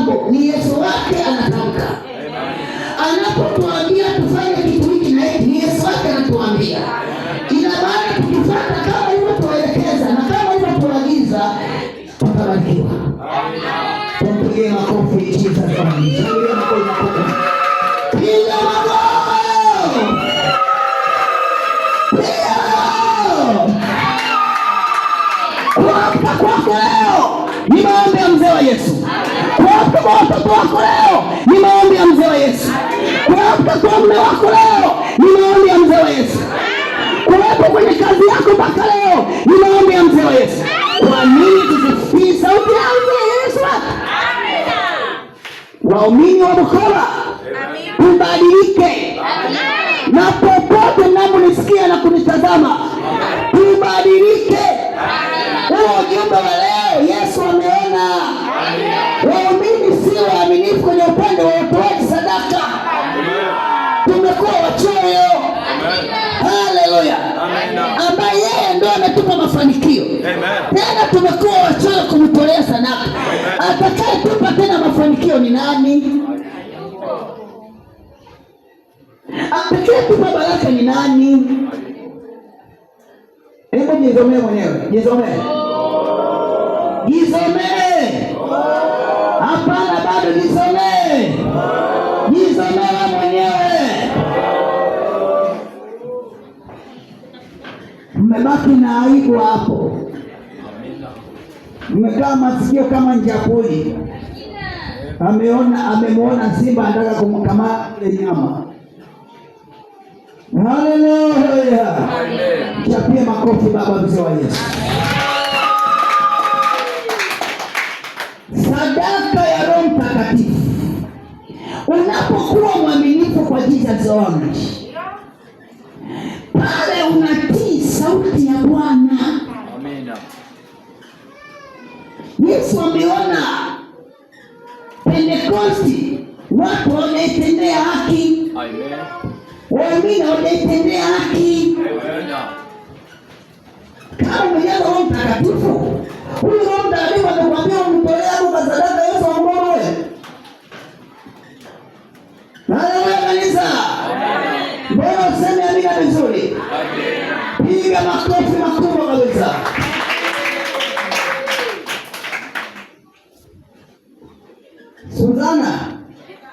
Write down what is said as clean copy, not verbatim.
mambo, ni Yesu wake anatamka. Anapotuambia tufanye kitu hiki na hiki, ni Yesu wake anatuambia. Ina maana tukifuata kama hivyo tuelekeza na kama hivyo tuagiza, tutabarikiwa. Tumpigie makofi Jesus Christ. Tumpigie makofi. Piga makofi. Kuamka kwako leo ni maombi ya mzee wa Yesu. Kuamka kwa watoto wako leo ni maombi ya mzee wa Yesu. Kuamka kwa mume wako leo ni maombi ya mzee wa Yesu. Kuwepo kwenye kazi yako mpaka leo ni maombi ya mzee wa Yesu. Kwa nini tusifikii sauti ya Yesu? Waumini wa Bukoba, tubadilike. Na popote mnaponisikia na kunitazama, tubadilike. Huo ujumbe wa leo Yesu ameona. Waumini si waaminifu kwenye upande wa utoaji sadaka. Tumekuwa wachoyo. Haleluya. Ambaye yeye ndio ametupa mafanikio. Tena tumekuwa wachoyo kumtolea sadaka. Atakayetupa tena mafanikio ni nani? Atakayetupa baraka ni nani? Hebu jisomee mwenyewe. Jisomee. Hapana, bado jisomee. Jisomee mwenyewe. Mmebaki na aibu hapo. Mmekaa masikio kama njapoli. Amemwona simba anataka kumkamata ile nyama. Haleluya. Chapie makofi baba mzee wa Yesu. Sadaka ya Roho Mtakatifu. Unapokuwa mwaminifu kwa Jesus Christ, pale unatii sauti ya Bwana. Amina. Yesu ameona Pentekoste watu wanaitendea haki. Amen. Waamini wanaitendea haki. Amen. Kama umejaa Roho Mtakatifu, huyu Roho Mtakatifu atakwambia umtolea Mungu sadaka Yesu amwone wewe. Haleluya kanisa. Amen. Mbona useme amina vizuri? Amen. Piga makofi makubwa kabisa. Suzana